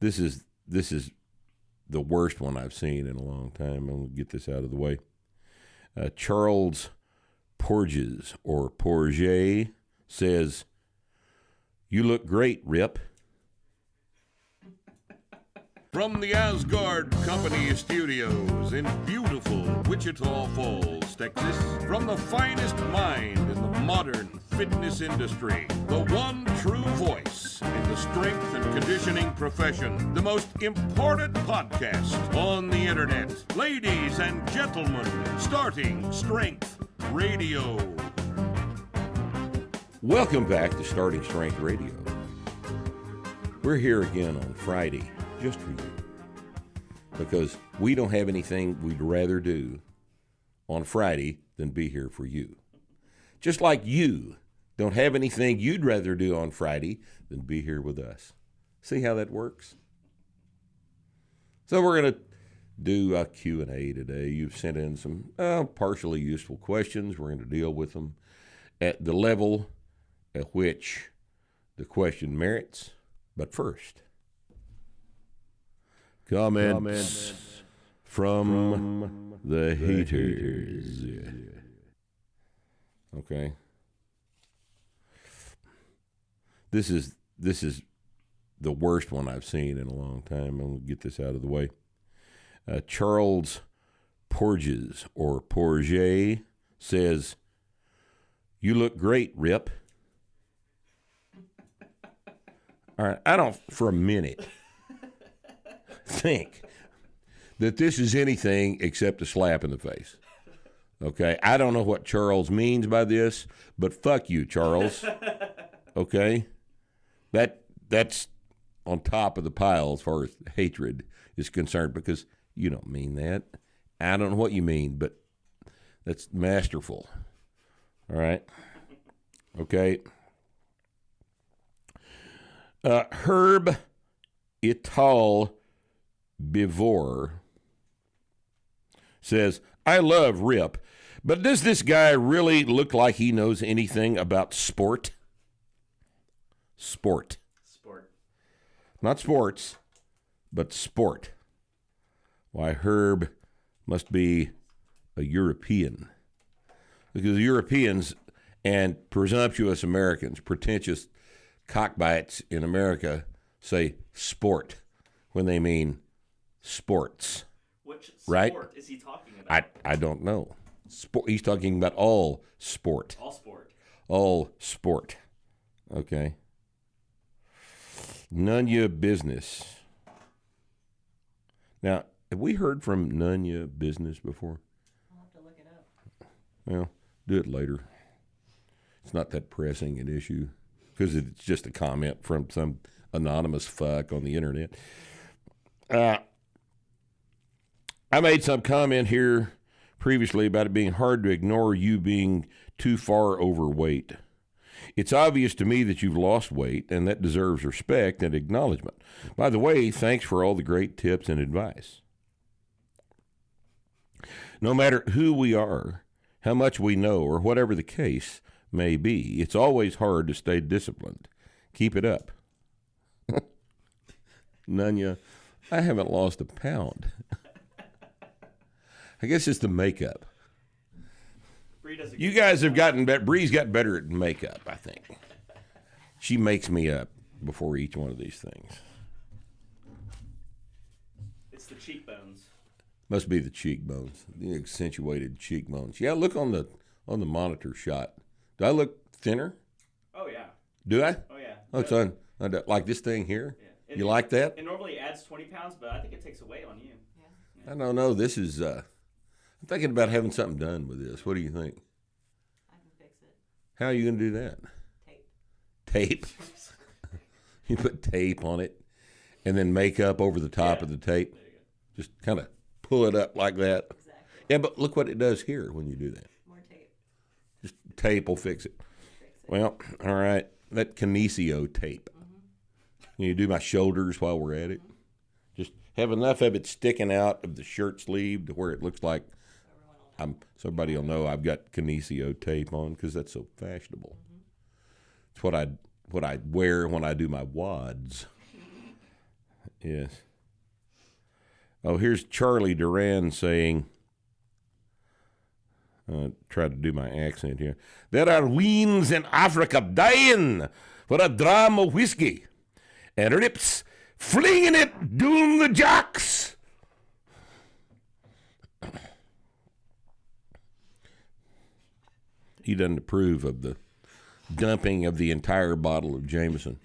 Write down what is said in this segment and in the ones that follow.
This is the worst one I've seen in a long time. I'm going to get this out of the way. Charles Porges, or Porget, says, "You look great, Rip." From the Asgard Company Studios in beautiful Wichita Falls, Texas, from the finest mind in the modern fitness industry, the one true voice in the strength and conditioning profession, the most important podcast on the internet. Ladies and gentlemen, starting Strength Radio. Welcome back to Starting Strength Radio. We're here again on Friday, just for you, because we don't have anything we'd rather do on Friday than be here for you. Just like you don't have anything you'd rather do on Friday than be here with us. See how that works? So we're going to do a Q&A today. You've sent in some partially useful questions. We're going to deal with them at the level at which the question merits. But first, comments from the haters. Okay. This is the worst one I've seen in a long time. I'm going to get this out of the way. Charles Porges, or Porget, says, "You look great, Rip." All right, I don't for a minute think that this is anything except a slap in the face. Okay, I don't know what Charles means by this, but fuck you, Charles. Okay, that's on top of the pile as far as hatred is concerned, because you don't mean that. I don't know what you mean, but that's masterful. All right, okay. Herb Ital Bivor says, "I love Rip, but does this guy really look like he knows anything about sport?" Sport. Not sports, but sport. Why, Herb must be a European. Because Europeans and presumptuous Americans, pretentious cockbites in America, say sport when they mean sports. Which right? sport is he talking about? I don't know. He's talking about all sport. All sport. All sport. Okay. None your business. Now, have we heard from None your business before? I'll have to look it up. Well, do it later. It's not that pressing an issue because it's just a comment from some anonymous fuck on the internet. I made some comment here previously about it being hard to ignore you being too far overweight. It's obvious to me that you've lost weight, and that deserves respect and acknowledgement. By the way, thanks for all the great tips and advice. No matter who we are, how much we know, or whatever the case may be, it's always hard to stay disciplined. Keep it up. Nunya, I haven't lost a pound. I guess it's the makeup. You guys have gotten better. Bree's got better at makeup, I think. She makes me up before each one of these things. It's the cheekbones. Must be the cheekbones, the accentuated cheekbones. Yeah, look on the monitor shot. Do I look thinner? Oh yeah. Do I? Oh yeah. Oh, it's on like this thing here. Yeah. You like that? It normally adds 20 pounds, but I think it takes away on you. I don't know. This is. I'm thinking about having something done with this. What do you think? I can fix it. How are you going to do that? Tape. Tape. You put tape on it, and then makeup over the top of the tape. There you go. Just kind of pull it up like that. Exactly. Yeah, but look what it does here when you do that. More tape. Just tape will fix it. Fix it. Well, all right. That Kinesio tape. Mm-hmm. You do my shoulders while we're at it. Just have enough of it sticking out of the shirt sleeve to where it looks like so everybody will know I've got Kinesio tape on because that's so fashionable. It's what I wear when I do my WODs. Yes. Oh, here's Charlie Duran saying, try to do my accent here. There are weens in Africa dying for a dram of whiskey, and Rips flinging it down the jocks. He doesn't approve of the dumping of the entire bottle of Jameson.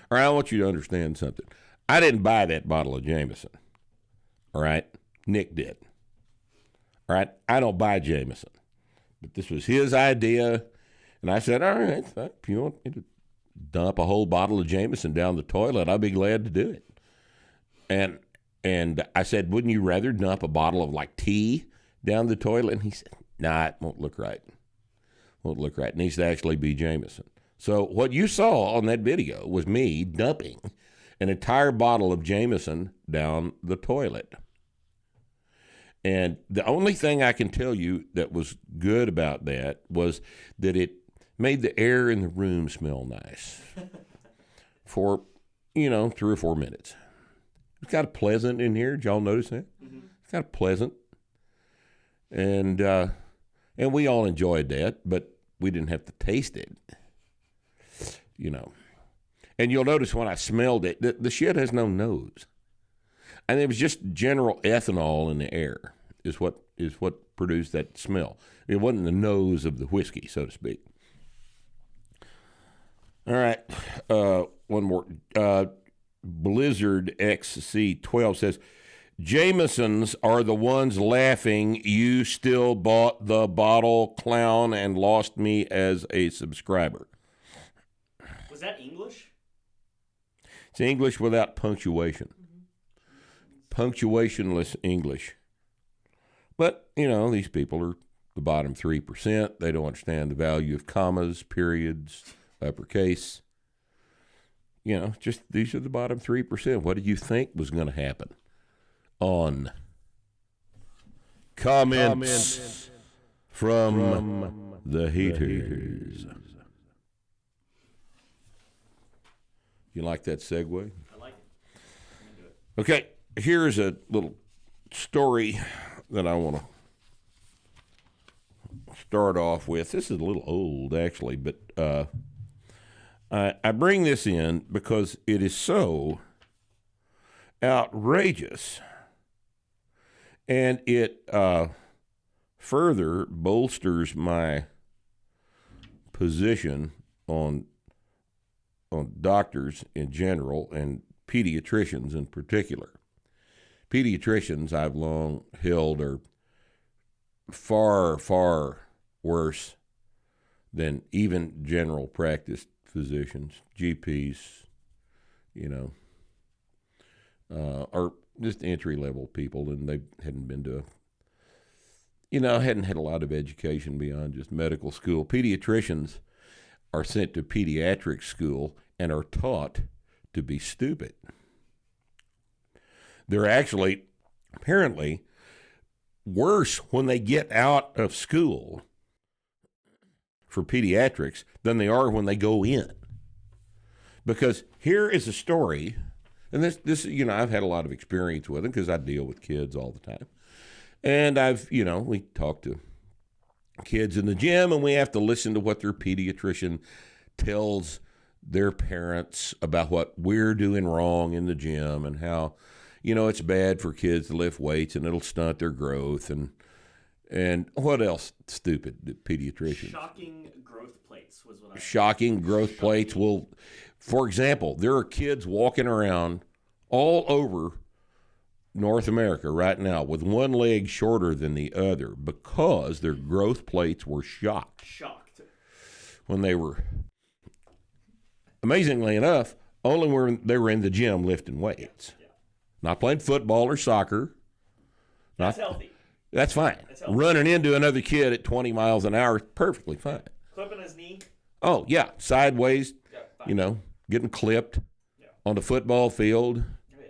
All right, I want you to understand something. I didn't buy that bottle of Jameson. All right? Nick did. All right? I don't buy Jameson. But this was his idea. And I said, all right, if you want me to dump a whole bottle of Jameson down the toilet, I'll be glad to do it. And I said, wouldn't you rather dump a bottle of, like, tea down the toilet? And he said, nah, it won't look right. Won't look right. It needs to actually be Jameson. So what you saw on that video was me dumping an entire bottle of Jameson down the toilet. And the only thing I can tell you that was good about that was that it made the air in the room smell nice for, 3 or 4 minutes. It's kind of pleasant in here. Did y'all notice that? Mm-hmm. It's kind of pleasant. And we all enjoyed that, but we didn't have to taste it, And you'll notice when I smelled it, the shit has no nose. And it was just general ethanol in the air is what produced that smell. It wasn't the nose of the whiskey, so to speak. All right, one more. Blizzard XC12 says, Jamesons are the ones laughing. You still bought the bottle, clown, and lost me as a subscriber. Was that English? It's English without punctuation. Punctuationless English. But, these people are the bottom 3%. They don't understand the value of commas, periods, uppercase. Just these are the bottom 3%. What did you think was going to happen on comments from the haters? You like that segue? I like it. I'm into it. Okay, here's a little story that I want to start off with. This is a little old, actually, but I bring this in because it is so outrageous, and it further bolsters my position on doctors in general and pediatricians in particular. Pediatricians I've long held are far, far worse than even general practice physicians, GPs, are just entry-level people, and they hadn't been to hadn't had a lot of education beyond just medical school. Pediatricians are sent to pediatric school and are taught to be stupid. They're actually, apparently, worse when they get out of school for pediatrics than they are when they go in. Because here is a story, and this I've had a lot of experience with it because I deal with kids all the time. And we talk to kids in the gym, and we have to listen to what their pediatrician tells their parents about what we're doing wrong in the gym and how, it's bad for kids to lift weights and it'll stunt their growth and what else stupid that pediatricians. Shocking growth plates was what I. Shocking growth plates will, for example, there are kids walking around all over North America right now with one leg shorter than the other because their growth plates were shocked when they were, amazingly enough, only when they were in the gym lifting weights. Yeah. Not playing football or soccer. That's healthy. That's fine. Running into another kid at 20 miles an hour is perfectly fine. Clipping his knee. Oh, yeah. Sideways, Yeah, getting clipped Yeah. on the football field. Oh,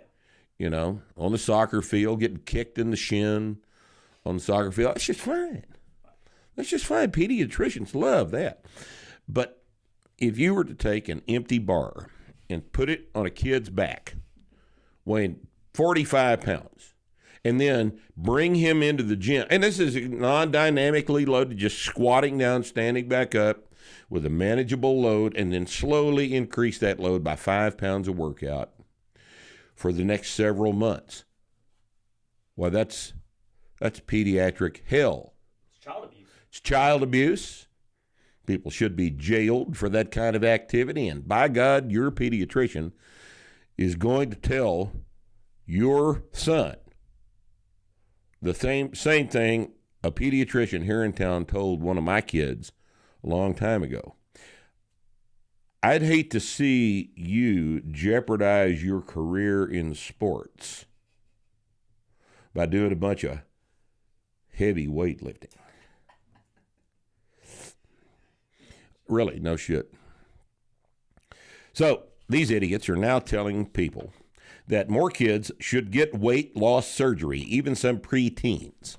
yeah. On the soccer field, getting kicked in the shin on the soccer field. That's just fine. That's just fine. Pediatricians love that. But if you were to take an empty bar and put it on a kid's back weighing 45 pounds, and then bring him into the gym. And this is non-dynamically loaded, just squatting down, standing back up with a manageable load, and then slowly increase that load by 5 pounds a workout for the next several months. Well, that's pediatric hell. It's child abuse. It's child abuse. People should be jailed for that kind of activity. And by God, your pediatrician is going to tell your son the same thing a pediatrician here in town told one of my kids a long time ago. I'd hate to see you jeopardize your career in sports by doing a bunch of heavy weightlifting. Really, no shit. So these idiots are now telling people that more kids should get weight loss surgery, even some preteens.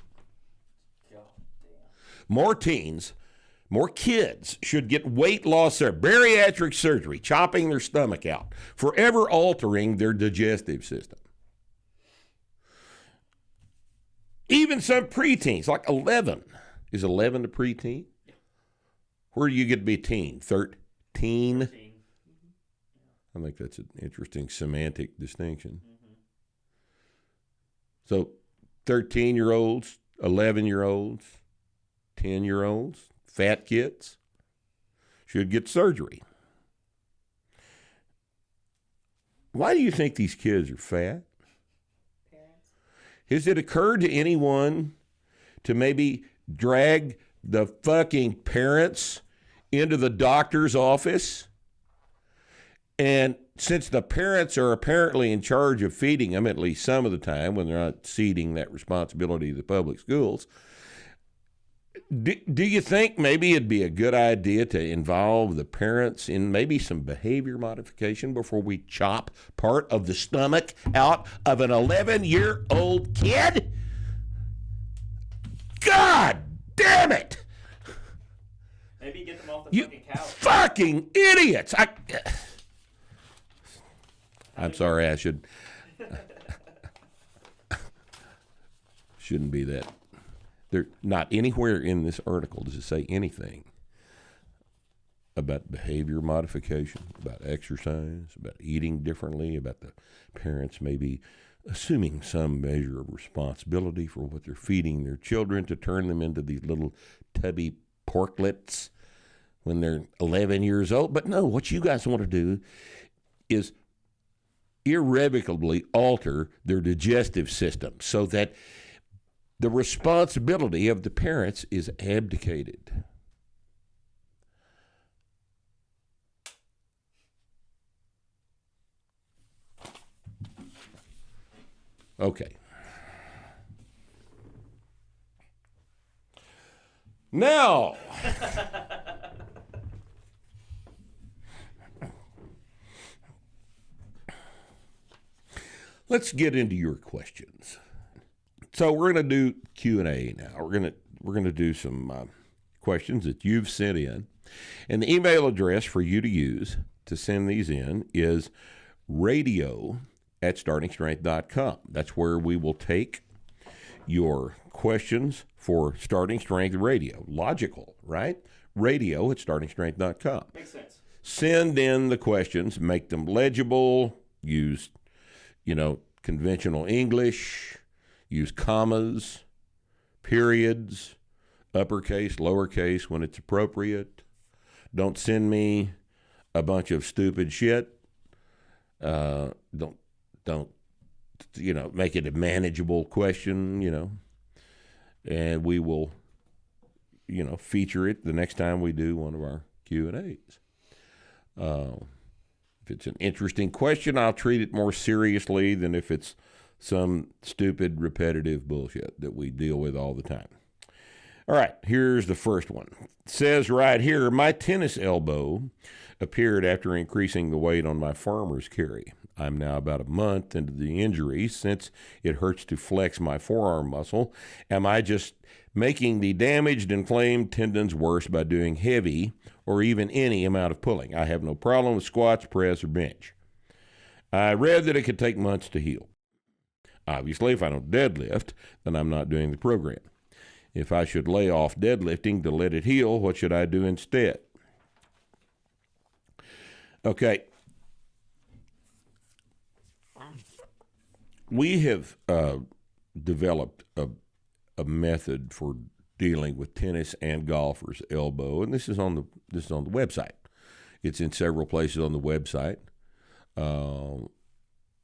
More kids should get weight loss surgery, bariatric surgery, chopping their stomach out, forever altering their digestive system. Even some preteens, like 11. Is 11 a preteen? Where do you get to be teen? 13? I think that's an interesting semantic distinction. So 13-year-olds, 11-year-olds, 10-year-olds, fat kids should get surgery. Why do you think these kids are fat? Parents. Has it occurred to anyone to maybe drag the fucking parents into the doctor's office? And since the parents are apparently in charge of feeding them, at least some of the time when they're not ceding that responsibility to the public schools, do you think maybe it'd be a good idea to involve the parents in maybe some behavior modification before we chop part of the stomach out of an 11-year-old kid? God damn it! Maybe get them off the You fucking couch. fucking idiots! I'm sorry, I shouldn't be that. There, not anywhere in this article does it say anything about behavior modification, about exercise, about eating differently, about the parents maybe assuming some measure of responsibility for what they're feeding their children to turn them into these little tubby porklets when they're 11 years old. But no, what you guys want to do is irrevocably alter their digestive system so that the responsibility of the parents is abdicated. Okay. Now, let's get into your questions. So we're going to do Q&A now. We're going to do some questions that you've sent in. And the email address for you to use to send these in is radio@startingstrength.com. That's where we will take your questions for Starting Strength Radio. Logical, right? Radio@startingstrength.com. Makes sense. Send in the questions, make them legible, use, conventional English, use commas, periods, uppercase, lowercase when it's appropriate. Don't send me a bunch of stupid shit. Don't make it a manageable question, and we will, feature it the next time we do one of our Q&As. If it's an interesting question, I'll treat it more seriously than if it's some stupid, repetitive bullshit that we deal with all the time. All right, here's the first one. It says right here, my tennis elbow appeared after increasing the weight on my farmer's carry. I'm now about a month into the injury. Since it hurts to flex my forearm muscle, am I just making the damaged, inflamed tendons worse by doing heavy or even any amount of pulling? I have no problem with squats, press, or bench. I read that it could take months to heal. Obviously, if I don't deadlift, then I'm not doing the program. If I should lay off deadlifting to let it heal, what should I do instead? Okay. We have developed a method for dealing with tennis and golfers' elbow, and this is on the website. It's in several places on the website.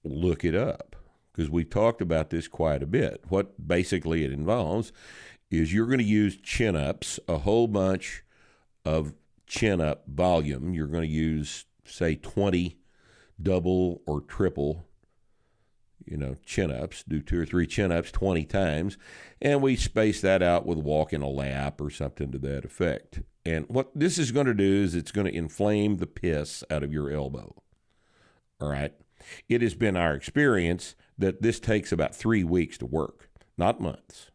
Look it up, because we talked about this quite a bit. What basically it involves is you're going to use chin-ups, a whole bunch of chin-up volume. You're going to use, say, 20 double or triple, chin-ups. Do 2 or 3 chin-ups 20 times, and we space that out with walking a lap or something to that effect. And what this is going to do is it's going to inflame the piss out of your elbow. All right? It has been our experience that this takes about 3 weeks to work, not months.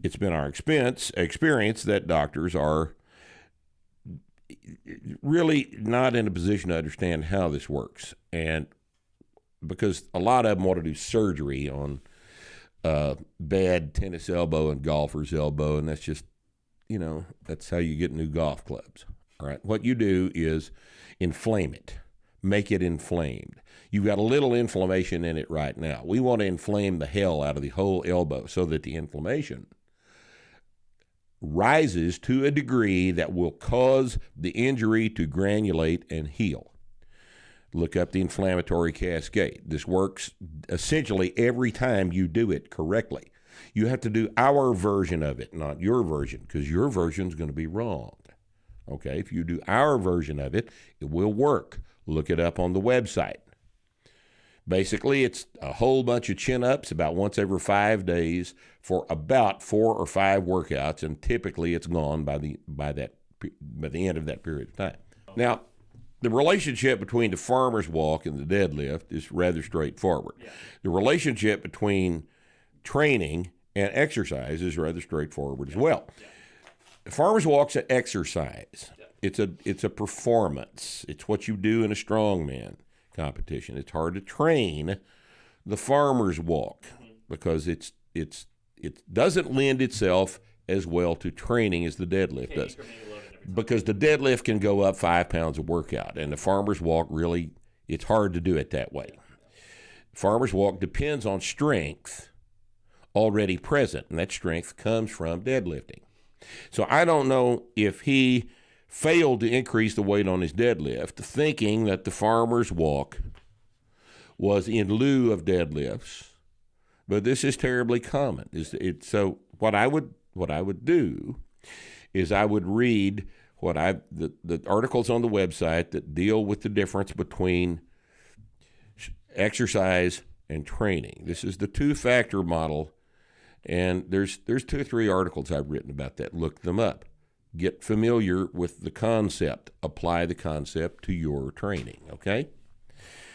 It's been our experience that doctors are really not in a position to understand how this works. And because a lot of them want to do surgery on bad tennis elbow and golfer's elbow, and that's just, that's how you get new golf clubs. All right. What you do is inflame it, make it inflamed. You've got a little inflammation in it right now. We want to inflame the hell out of the whole elbow so that the inflammation rises to a degree that will cause the injury to granulate and heal. Look up the inflammatory cascade. This works essentially every time you do it correctly. You have to do our version of it, not your version, because your version is going to be wrong. Okay, if you do our version of it, it will work. Look it up on the website. Basically, it's a whole bunch of chin-ups about once every 5 days for about 4 or 5 workouts, and typically it's gone by the end of that period of time. Now, the relationship between the farmer's walk and the deadlift is rather straightforward. Yeah. The relationship between training and exercise is rather straightforward as well. Yeah. The farmer's walk's an exercise. Yeah. It's a performance. It's what you do in a strongman competition. It's hard to train the farmer's walk because it doesn't lend itself as well to training as the deadlift does. Because the deadlift can go up 5 pounds a workout, and the farmer's walk really, it's hard to do it that way. Farmer's walk depends on strength already present, and that strength comes from deadlifting. So I don't know if he failed to increase the weight on his deadlift, thinking that the farmer's walk was in lieu of deadlifts, but this is terribly common. So what I would do is I would read the articles on the website that deal with the difference between exercise and training. This is the 2-factor model, and there's 2 or 3 articles I've written about that. Look them up. Get familiar with the concept. Apply the concept to your training, okay?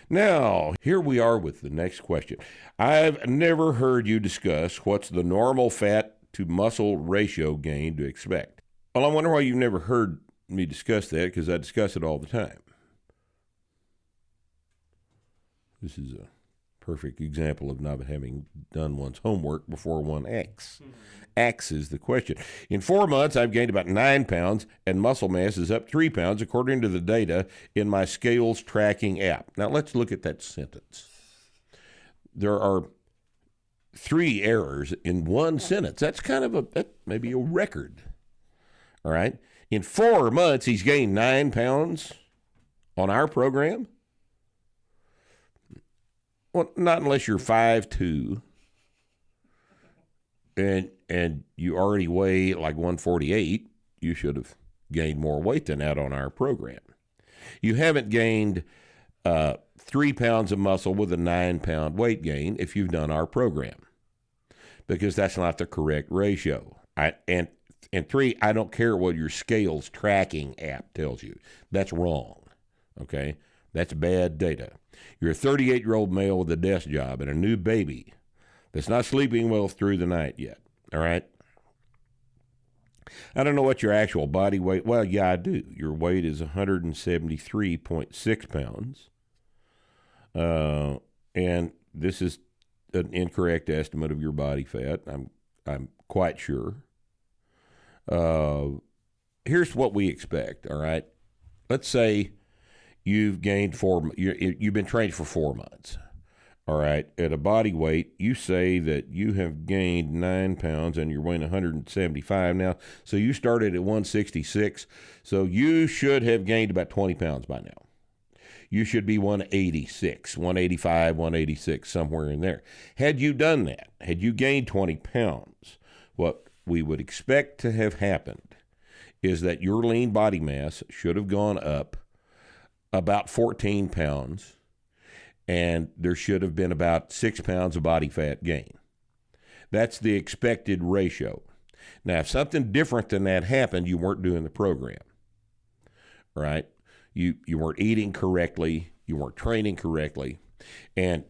Now, here we are with the next question. I've never heard you discuss what's the normal fat to muscle ratio gain to expect. Well, I wonder why you've never heard me discuss that, because I discuss it all the time. This is a perfect example of not having done one's homework before one acts. Acts is the question. In 4 months, I've gained about 9 pounds, and muscle mass is up 3 pounds, according to the data in my scales tracking app. Now, let's look at that sentence. There are 3 errors in one sentence. That's that may be a record. All right? In 4 months, he's gained 9 pounds on our program? Well, not unless you're 5'2", and you already weigh like 148. You should have gained more weight than that on our program. You haven't gained 3 pounds of muscle with a 9-pound weight gain if you've done our program, because that's not the correct ratio. And 3, I don't care what your scales tracking app tells you. That's wrong, okay? That's bad data. You're a 38-year-old male with a desk job and a new baby that's not sleeping well through the night yet, all right? I don't know what your actual body weight, well, yeah, I do. Your weight is 173.6 pounds. And this is an incorrect estimate of your body fat. I'm quite sure. Here's what we expect. All right, let's say you've gained you've been trained for 4 months. All right, at a body weight, you say that you have gained 9 pounds and you're weighing 175 now. So you started at 166. So you should have gained about 20 pounds by now. You should be 186, 185, 186, somewhere in there. Had you done that, had you gained 20 pounds, what we would expect to have happened is that your lean body mass should have gone up about 14 pounds, and there should have been about 6 pounds of body fat gain. That's the expected ratio. Now, if something different than that happened, you weren't doing the program, right? You weren't eating correctly, you weren't training correctly, and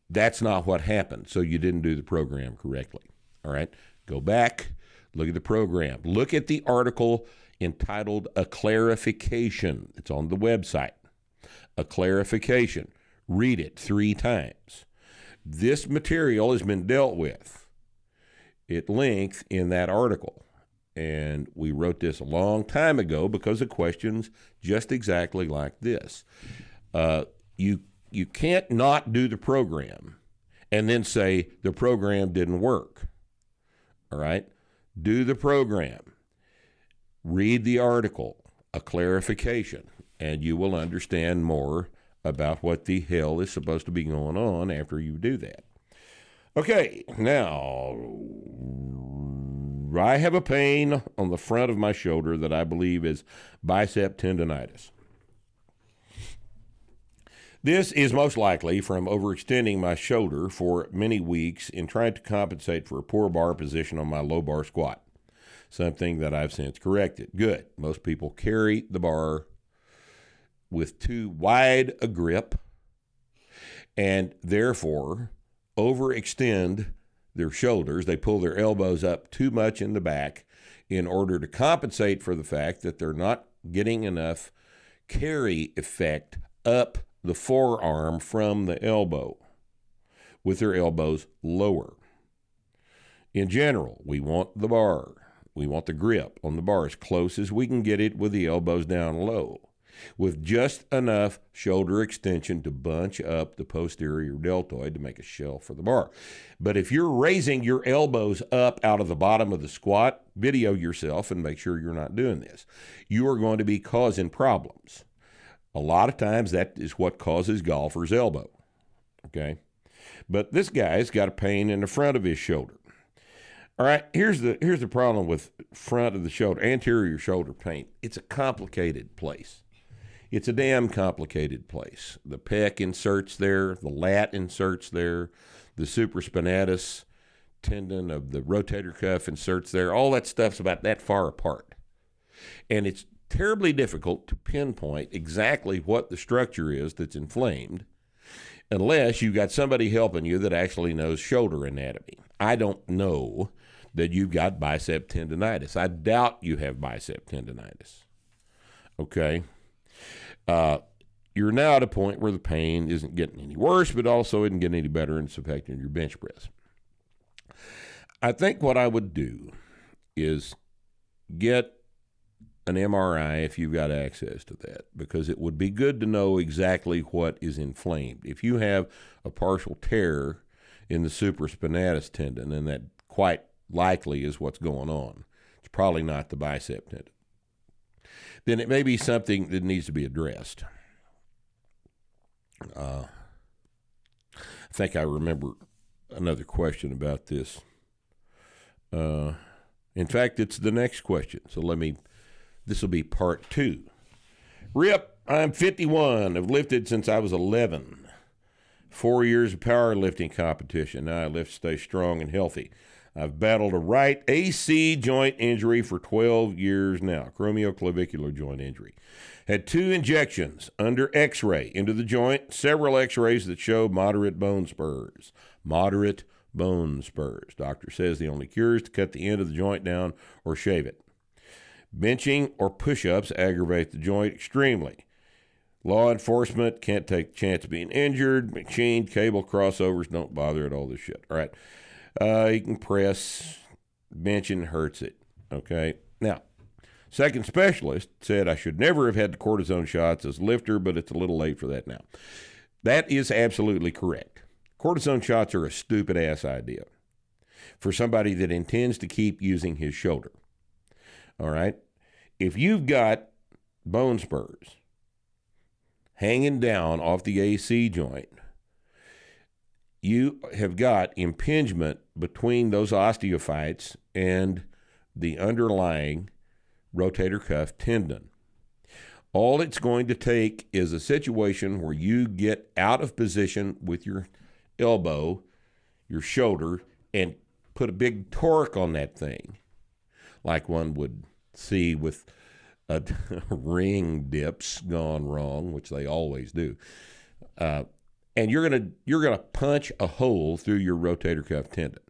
that's not what happened, so you didn't do the program correctly, all right? Go back, look at the program. Look at the article entitled A Clarification. It's on the website. A Clarification. Read it 3 times. This material has been dealt with at length in that article. And we wrote this a long time ago because of questions just exactly like this. You can't not do the program and then say the program didn't work. All right? Do the program. Read the article, A Clarification, and you will understand more about what the hell is supposed to be going on after you do that. Okay, now, I have a pain on the front of my shoulder that I believe is bicep tendinitis. This is most likely from overextending my shoulder for many weeks in trying to compensate for a poor bar position on my low bar squat, something that I've since corrected. Good. Most people carry the bar with too wide a grip and therefore overextend their shoulders. They pull their elbows up too much in the back in order to compensate for the fact that they're not getting enough carry effect up the forearm from the elbow with their elbows lower. In general, we want the bar. We want the grip on the bar as close as we can get it with the elbows down low, with just enough shoulder extension to bunch up the posterior deltoid to make a shell for the bar. But if you're raising your elbows up out of the bottom of the squat, video yourself and make sure you're not doing this. You are going to be causing problems. A lot of times that is what causes golfer's elbow, okay? But this guy's got a pain in the front of his shoulder. All right, here's the problem with front of the shoulder, anterior shoulder pain. It's a complicated place. It's a damn complicated place. The pec inserts there, the lat inserts there, the supraspinatus tendon of the rotator cuff inserts there. All that stuff's about that far apart. And it's terribly difficult to pinpoint exactly what the structure is that's inflamed unless you've got somebody helping you that actually knows shoulder anatomy. I don't know that you've got bicep tendinitis. I doubt you have bicep tendinitis. Okay? You're now at a point where the pain isn't getting any worse, but also isn't getting any better, and it's affecting your bench press. I think what I would do is get an MRI if you've got access to that, because it would be good to know exactly what is inflamed. If you have a partial tear in the supraspinatus tendon, and that quite likely is what's going on, it's probably not the bicep tendon, then it may be something that needs to be addressed. I think I remember another question about this. In fact, it's the next question. So this will be part 2. Rip, I'm 51. I've lifted since I was 11. 4 years of powerlifting competition. Now I lift to stay strong and healthy. I've battled a right AC joint injury for 12 years now, acromioclavicular joint injury. Had 2 injections under X-ray into the joint, several X-rays that show moderate bone spurs. Moderate bone spurs. Doctor says the only cure is to cut the end of the joint down or shave it. Benching or push-ups aggravate the joint extremely. Law enforcement can't take a chance of being injured. Machine, cable crossovers don't bother at all this shit. All right. You can press, benching hurts it. Okay. Now, second specialist said I should never have had the cortisone shots as a lifter, but it's a little late for that now. That is absolutely correct. Cortisone shots are a stupid-ass idea for somebody that intends to keep using his shoulder. All right? If you've got bone spurs hanging down off the AC joint, you have got impingement between those osteophytes and the underlying rotator cuff tendon. All it's going to take is a situation where you get out of position with your elbow, your shoulder, and put a big torque on that thing, like one would see with a ring dips gone wrong, which they always do. And you're gonna punch a hole through your rotator cuff tendon.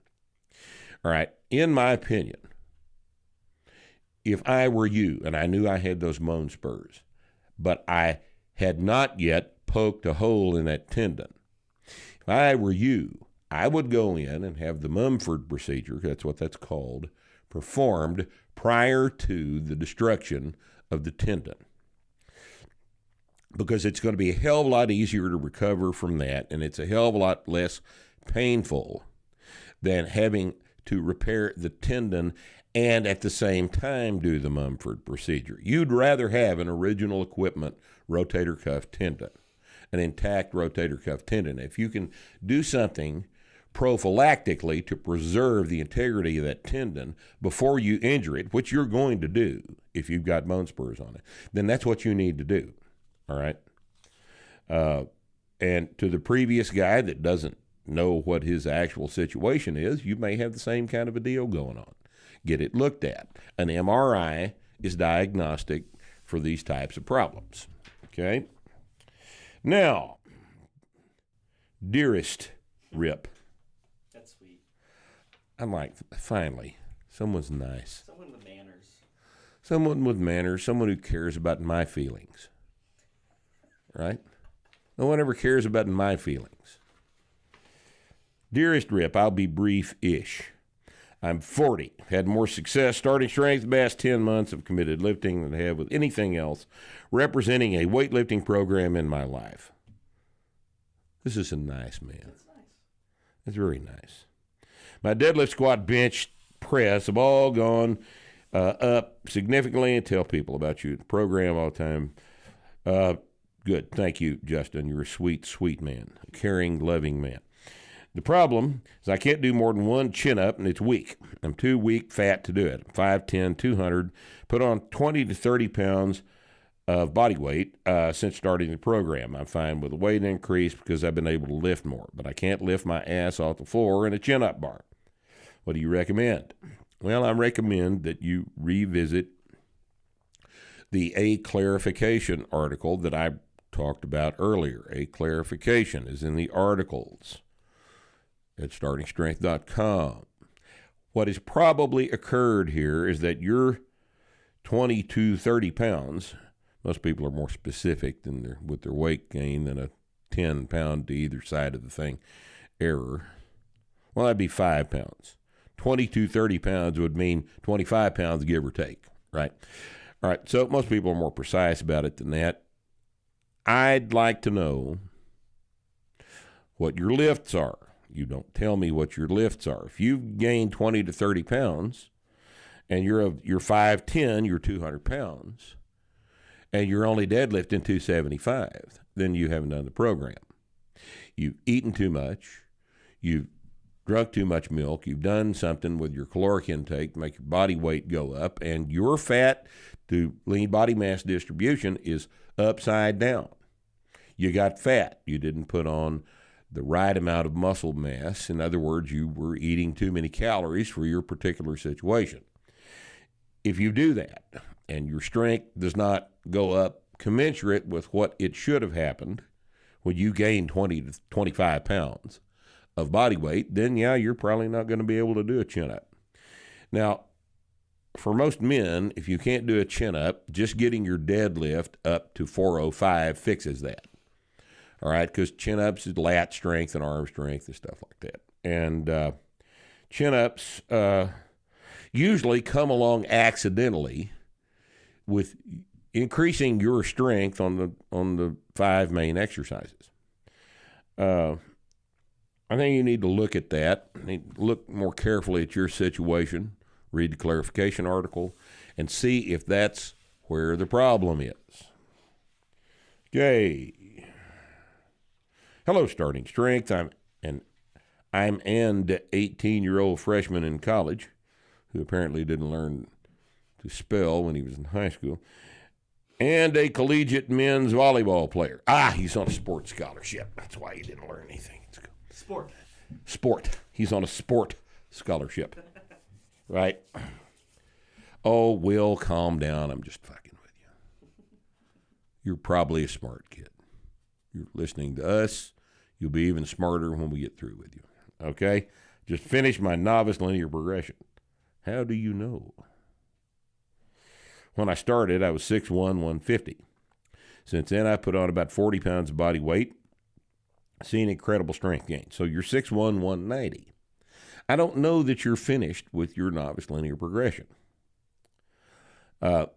All right, in my opinion, if I were you and I knew I had those bone spurs, but I had not yet poked a hole in that tendon, if I were you, I would go in and have the Mumford procedure, that's what that's called, performed prior to the destruction of the tendon. Because it's going to be a hell of a lot easier to recover from that, and it's a hell of a lot less painful than having to repair the tendon and at the same time do the Mumford procedure. You'd rather have an original equipment rotator cuff tendon, an intact rotator cuff tendon. If you can do something prophylactically to preserve the integrity of that tendon before you injure it, which you're going to do if you've got bone spurs on it, then that's what you need to do. All right? And to the previous guy that doesn't know what his actual situation is, you may have the same kind of a deal going on. Get it looked at. An MRI is diagnostic for these types of problems. Okay? Now, dearest Rip. That's sweet. I'm like, finally, someone's nice. Someone with manners. Someone with manners, someone who cares about my feelings. Right? No one ever cares about my feelings. Dearest Rip, I'll be brief-ish. I'm 40, had more success starting strength the past 10 months of committed lifting than I have with anything else, representing a weightlifting program in my life. This is a nice man. That's nice. It's very nice. My deadlift, squat, bench, press have all gone up significantly, and tell people about you. Program all the time. Good. Thank you, Justin. You're a sweet, sweet man. A caring, loving man. The problem is I can't do more than one chin-up, and it's weak. I'm too weak, fat to do it. I'm 5'10", 200, put on 20 to 30 pounds of body weight since starting the program. I'm fine with a weight increase because I've been able to lift more, but I can't lift my ass off the floor in a chin-up bar. What do you recommend? Well, I recommend that you revisit the A Clarification article that I talked about earlier. A Clarification is in the articles at startingstrength.com. What has probably occurred here is that you're 20 to 30 pounds. Most people are more specific than with their weight gain than a 10 pound to either side of the thing error. Well, that'd be 5 pounds. 20 to 30 pounds would mean 25 pounds, give or take, right? All right, so most people are more precise about it than that. I'd like to know what your lifts are. You don't tell me what your lifts are. If you've gained 20 to 30 pounds and you're 5'10", you're 200 pounds, and you're only deadlifting 275, then you haven't done the program. You've eaten too much. You've drunk too much milk. You've done something with your caloric intake to make your body weight go up, and your fat to lean body mass distribution is upside down. You got fat. You didn't put on the right amount of muscle mass. In other words, you were eating too many calories for your particular situation. If you do that and your strength does not go up commensurate with what it should have happened when you gain 20 to 25 pounds of body weight, then yeah, you're probably not going to be able to do a chin-up. Now, for most men, if you can't do a chin-up, just getting your deadlift up to 405 fixes that. All right, because chin-ups is lat strength and arm strength and stuff like that. And chin-ups usually come along accidentally with increasing your strength on the 5 main exercises. I think you need to look at that. You need to look more carefully at your situation, read the clarification article, and see if that's where the problem is. Okay. Hello, Starting Strength. I'm an 18-year-old freshman in college who apparently didn't learn to spell when he was in high school, and a collegiate men's volleyball player. He's on a sports scholarship. That's why he didn't learn anything. Sport. He's on a sport scholarship. Right? Oh, Will, calm down. I'm just fucking with you. You're probably a smart kid. You're listening to us. You'll be even smarter when we get through with you. Okay? Just finished my novice linear progression. How do you know? When I started, I was 6'1", 150. Since then, I put on about 40 pounds of body weight, seeing incredible strength gain. So you're 6'1", 190. I don't know that you're finished with your novice linear progression. But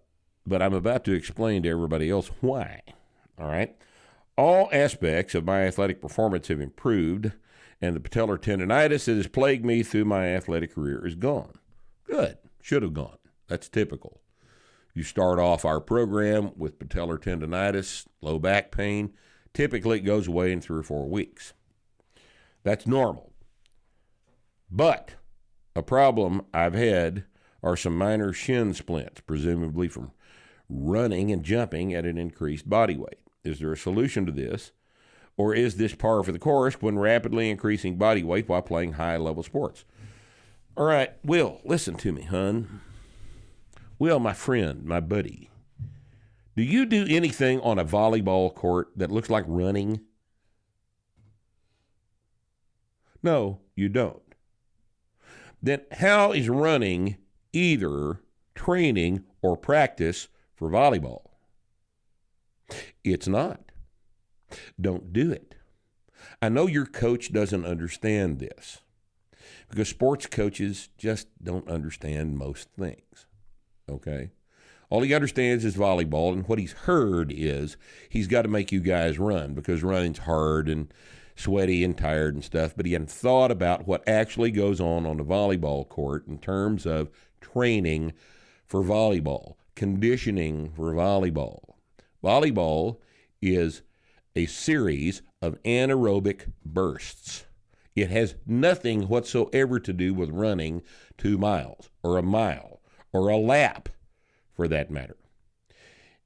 I'm about to explain to everybody else why. All right? All aspects of my athletic performance have improved, and the patellar tendinitis that has plagued me through my athletic career is gone. Good. Should have gone. That's typical. You start off our program with patellar tendinitis, low back pain. Typically, it goes away in 3 or 4 weeks. That's normal. But a problem I've had are some minor shin splints, presumably from running and jumping at an increased body weight. Is there a solution to this? Or is this par for the course when rapidly increasing body weight while playing high-level sports? All right, Will, listen to me, hun. Will, my friend, my buddy, do you do anything on a volleyball court that looks like running? No, you don't. Then how is running either training or practice for volleyball? It's not. Don't do it. I know your coach doesn't understand this because sports coaches just don't understand most things. Okay? All he understands is volleyball, and what he's heard is he's got to make you guys run because running's hard and sweaty and tired and stuff, but he hadn't thought about what actually goes on the volleyball court in terms of training for volleyball, conditioning for volleyball. Volleyball is a series of anaerobic bursts. It has nothing whatsoever to do with running 2 miles or a mile or a lap, for that matter.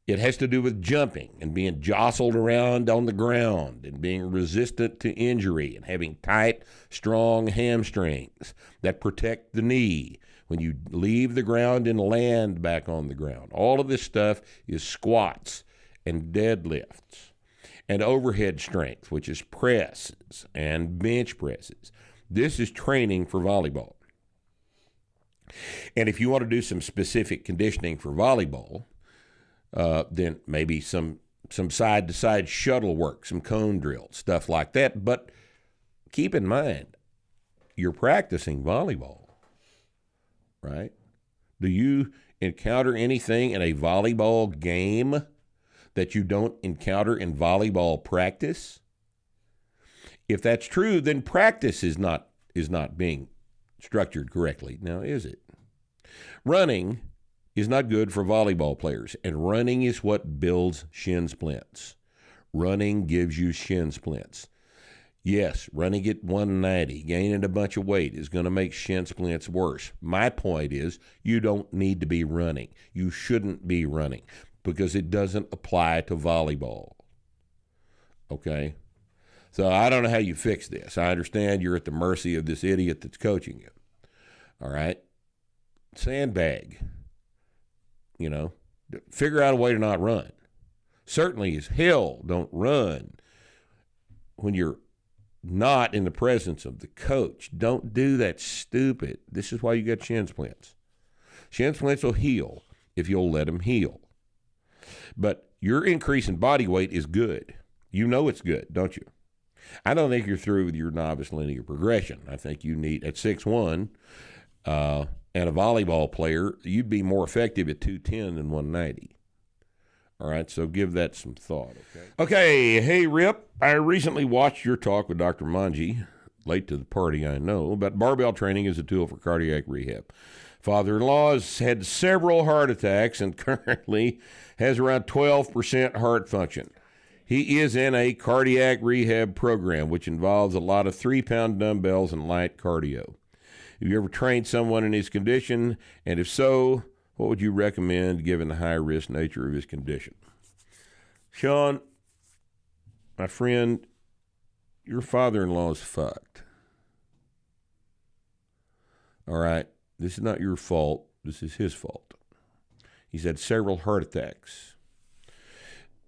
It has to do with jumping and being jostled around on the ground and being resistant to injury and having tight, strong hamstrings that protect the knee when you leave the ground and land back on the ground. All of this stuff is squats and deadlifts and overhead strength, which is presses and bench presses. This is training for volleyball. And if you want to do some specific conditioning for volleyball, then maybe some side-to-side shuttle work, some cone drills, stuff like that. But keep in mind, you're practicing volleyball, right? Do you encounter anything in a volleyball game that you don't encounter in volleyball practice? If that's true, then practice is not being structured correctly. Now, is it? Running is not good for volleyball players, and running is what builds shin splints. Running gives you shin splints. Yes, running at 190, gaining a bunch of weight is going to make shin splints worse. My point is you don't need to be running. You shouldn't be running because it doesn't apply to volleyball. Okay? So I don't know how you fix this. I understand you're at the mercy of this idiot that's coaching you. All right? Sandbag. You know, figure out a way to not run. Certainly as hell don't run when you're not in the presence of the coach. Don't do that stupid. This is why you got shin splints. Shin splints will heal if you'll let them heal. But your increase in body weight is good. You know it's good, don't you? I don't think you're through with your novice linear progression. I think you need, at 6'1", and a volleyball player, you'd be more effective at 210 than 190. All right, so give that some thought, okay? Okay, hey, Rip, I recently watched your talk with Dr. Manji, late to the party, I know, but barbell training is a tool for cardiac rehab. Father-in-law has had several heart attacks and currently has around 12% heart function. He is in a cardiac rehab program, which involves a lot of 3-pound dumbbells and light cardio. Have you ever trained someone in his condition? And if so, what would you recommend given the high-risk nature of his condition? Sean, my friend, your father-in-law is fucked. All right? This is not your fault. This is his fault. He's had several heart attacks,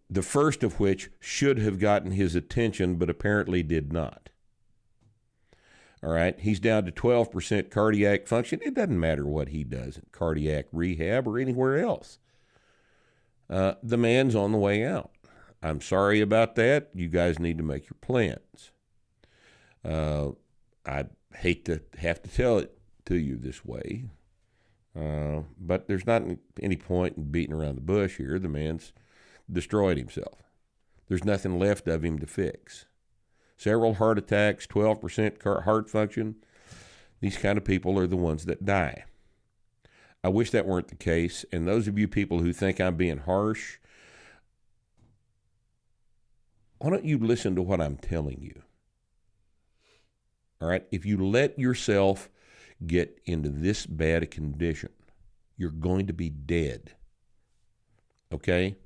the first of which should have gotten his attention, but apparently did not. All right, he's down to 12% cardiac function. It doesn't matter what he does in cardiac rehab or anywhere else. The man's on the way out. I'm sorry about that. You guys need to make your plans. I hate to have to tell it to you this way, but there's not any point in beating around the bush here. The man's destroyed himself. There's nothing left of him to fix. Several heart attacks, 12% heart function. These kind of people are the ones that die. I wish that weren't the case. And those of you people who think I'm being harsh, why don't you listen to what I'm telling you? All right? If you let yourself get into this bad a condition, you're going to be dead. Okay?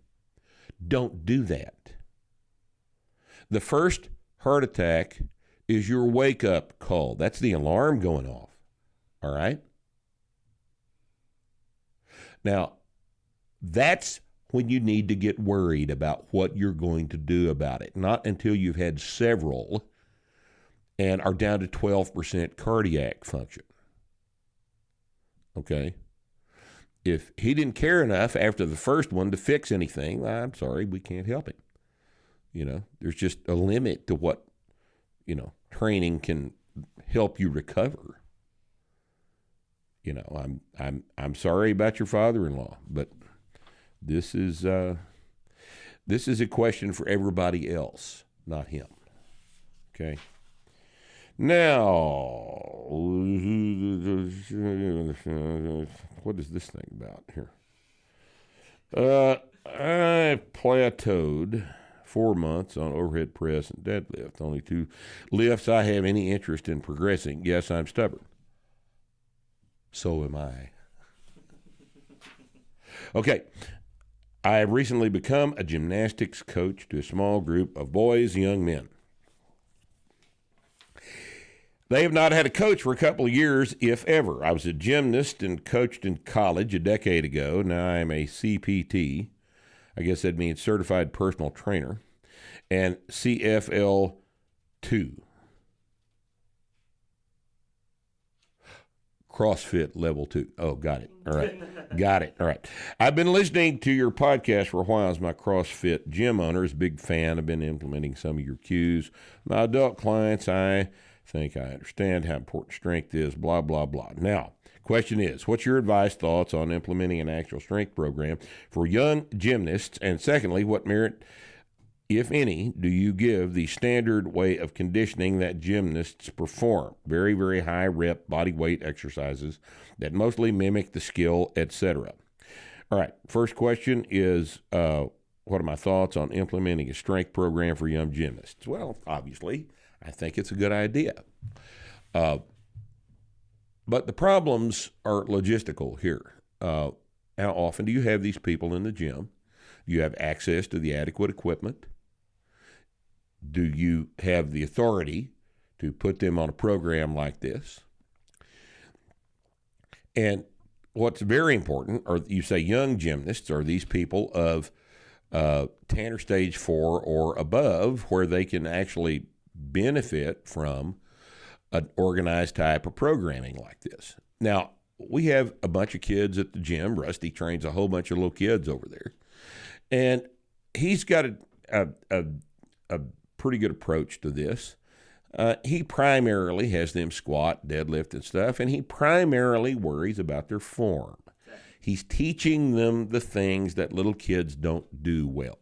Don't do that. The first heart attack is your wake-up call. That's the alarm going off. All right? Now, that's when you need to get worried about what you're going to do about it. Not until you've had several and are down to 12% cardiac function. Okay? If he didn't care enough after the first one to fix anything, well, I'm sorry, we can't help him. You know, there's just a limit to what, training can help you recover. I'm sorry about your father-in-law, but this is a question for everybody else, not him. Okay. Now, what is this thing about here? I plateaued 4 months on overhead press and deadlift. Only 2 lifts I have any interest in progressing. Yes, I'm stubborn. So am I. Okay. I have recently become a gymnastics coach to a small group of boys and young men. They have not had a coach for a couple of years, if ever. I was a gymnast and coached in college a decade ago. Now I am a CPT. I guess that means Certified Personal Trainer, and CFL 2. CrossFit level 2. Oh, got it. All right. Got it. All right. I've been listening to your podcast for a while as my CrossFit gym owner. Is a big fan. I've been implementing some of your cues. My adult clients, I think I understand how important strength is, blah, blah, blah. Now, question is, what's your advice, thoughts on implementing an actual strength program for young gymnasts? And secondly, what merit, if any, do you give the standard way of conditioning that gymnasts perform? Very, very high rep body weight exercises that mostly mimic the skill, etc. All right, first question is, what are my thoughts on implementing a strength program for young gymnasts? Well, obviously, I think it's a good idea. But the problems are logistical here. How often do you have these people in the gym? Do you have access to the adequate equipment? Do you have the authority to put them on a program like this? And what's very important, or you say young gymnasts, are these people of Tanner stage 4 or above, where they can actually benefit from an organized type of programming like this. Now, we have a bunch of kids at the gym. Rusty trains a whole bunch of little kids over there. And he's got a pretty good approach to this. He primarily has them squat, deadlift, and stuff, and he primarily worries about their form. He's teaching them the things that little kids don't do well.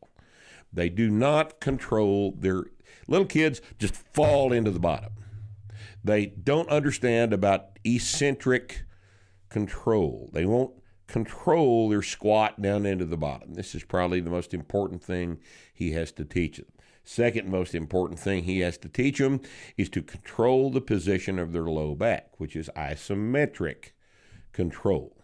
They do not control their little kids, just fall into the bottom. They don't understand about eccentric control. They won't control their squat down into the bottom. This is probably the most important thing he has to teach them. Second most important thing he has to teach them is to control the position of their low back, which is isometric control.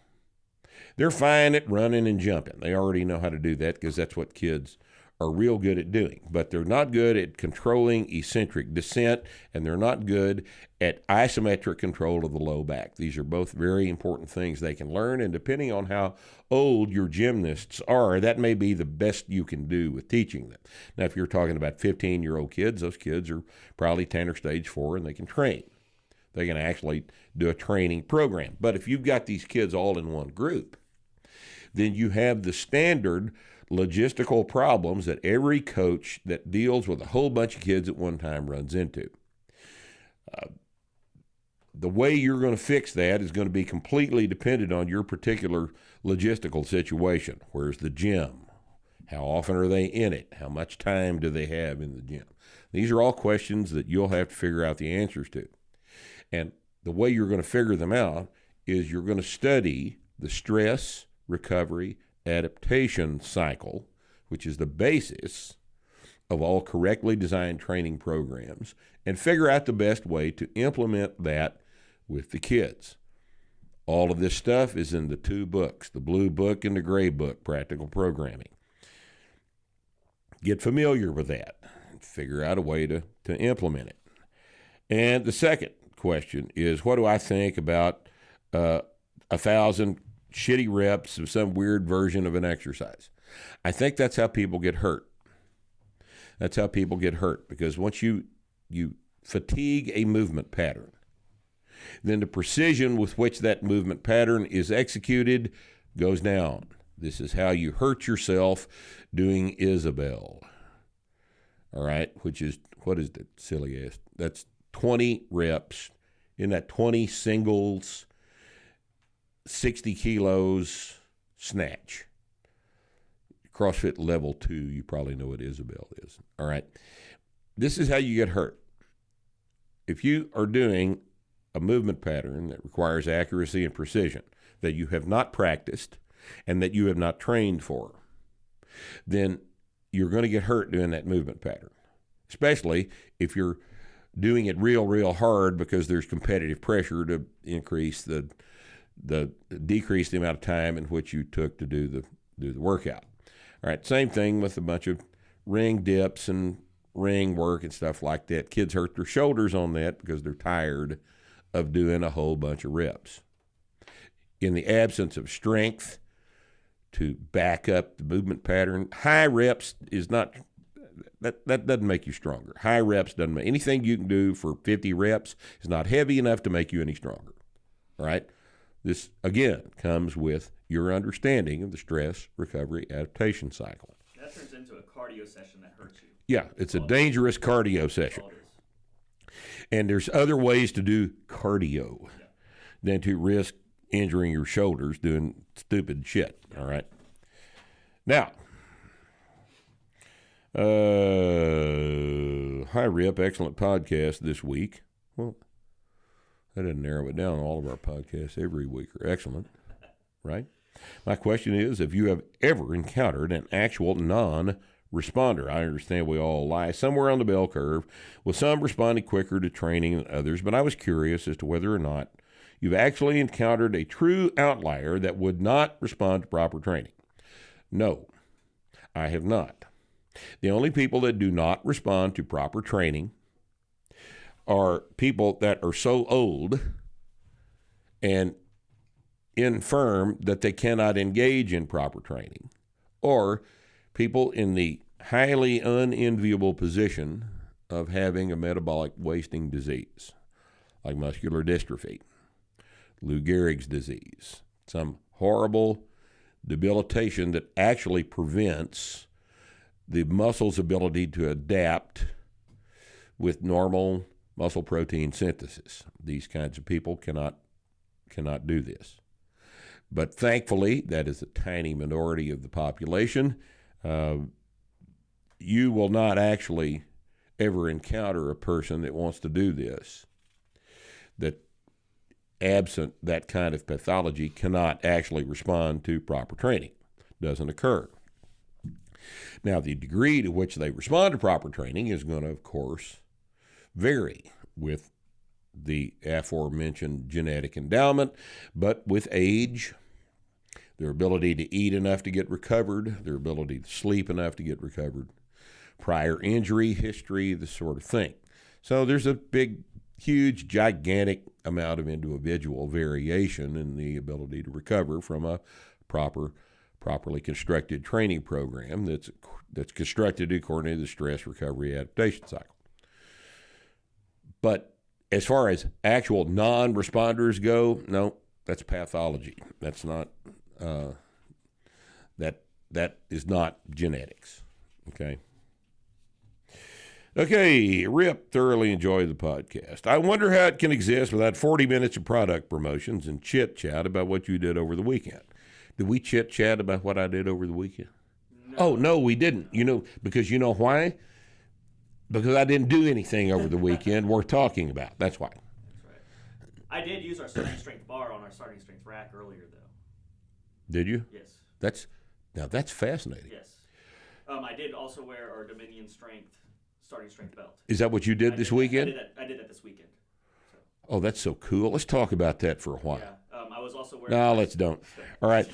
They're fine at running and jumping. They already know how to do that because that's what kids are real good at doing. But they're not good at controlling eccentric descent, and they're not good at isometric control of the low back. These are both very important things they can learn, and depending on how old your gymnasts are, that may be the best you can do with teaching them. Now, if you're talking about 15-year-old kids, those kids are probably Tanner stage 4, and they can train. They can actually do a training program. But if you've got these kids all in one group, then you have the standard logistical problems that every coach that deals with a whole bunch of kids at one time runs into. The way you're going to fix that is going to be completely dependent on your particular logistical situation. Where's the gym? How often are they in it? How much time do they have in the gym? These are all questions that you'll have to figure out the answers to. And the way you're going to figure them out is you're going to study the stress, recovery, adaptation cycle, which is the basis of all correctly designed training programs, and figure out the best way to implement that with the kids. All of this stuff is in the two books, the blue book and the gray book, Practical Programming. Get familiar with that and figure out a way to implement it. And the second question is, what do I think about 1,000 shitty reps of some weird version of an exercise? I think that's how people get hurt. That's how people get hurt, because once you fatigue a movement pattern, then the precision with which that movement pattern is executed goes down. This is how you hurt yourself doing Isabel. All right, which is, what is that silly ass? That's 20 reps in that 20 singles, 60 kilos snatch. CrossFit level 2, you probably know what Isabel is. All right. This is how you get hurt. If you are doing a movement pattern that requires accuracy and precision that you have not practiced and that you have not trained for, then you're going to get hurt doing that movement pattern, especially if you're doing it real hard because there's competitive pressure to decrease the amount of time in which you took to do the workout. All right, same thing with a bunch of ring dips and ring work and stuff like that. Kids hurt their shoulders on that because they're tired of doing a whole bunch of reps. In the absence of strength to back up the movement pattern, high reps is not, that doesn't make you stronger. High reps doesn't make, anything you can do for 50 reps is not heavy enough to make you any stronger. All right? This, again, comes with your understanding of the stress, recovery, adaptation cycle. That turns into a cardio session that hurts you. Yeah, it's a dangerous cardio session. And there's other ways to do cardio than to risk injuring your shoulders doing stupid shit, all right? Now, hi, Rip, excellent podcast this week. Well, that doesn't narrow it down. All of our podcasts every week are excellent, right? My question is, if you have ever encountered an actual non-responder, I understand we all lie somewhere on the bell curve, with some responding quicker to training than others, but I was curious as to whether or not you've actually encountered a true outlier that would not respond to proper training. No, I have not. The only people that do not respond to proper training are people that are so old and infirm that they cannot engage in proper training, or people in the highly unenviable position of having a metabolic wasting disease, like muscular dystrophy, Lou Gehrig's disease, some horrible debilitation that actually prevents the muscle's ability to adapt with normal muscle protein synthesis. These kinds of people cannot do this. But thankfully, that is a tiny minority of the population. You will not actually ever encounter a person that wants to do this, that absent that kind of pathology cannot actually respond to proper training. Doesn't occur. Now, the degree to which they respond to proper training is going to, of course, vary with the aforementioned genetic endowment, but with age, their ability to eat enough to get recovered, their ability to sleep enough to get recovered, prior injury history, this sort of thing. So there's a big, huge, gigantic amount of individual variation in the ability to recover from a properly constructed training program that's constructed according to the stress recovery adaptation cycle. But as far as actual non-responders go, no, that's pathology. That's not that is not genetics. Okay, Rip, thoroughly enjoy the podcast. I wonder how it can exist without 40 minutes of product promotions and chit-chat about what you did over the weekend. Did we chit-chat about what I did over the weekend? No. Oh, no, we didn't. Because you know why? Because I didn't do anything over the weekend worth talking about. That's why. That's right. I did use our starting strength bar on our starting strength rack earlier, though. Did you? Yes. That's fascinating. Yes. I did also wear our Dominion Strength starting strength belt. Is that what you did this weekend? I did that this weekend. So. Oh, that's so cool. Let's talk about that for a while. Yeah. I was also wearing. No, let's don't. All right.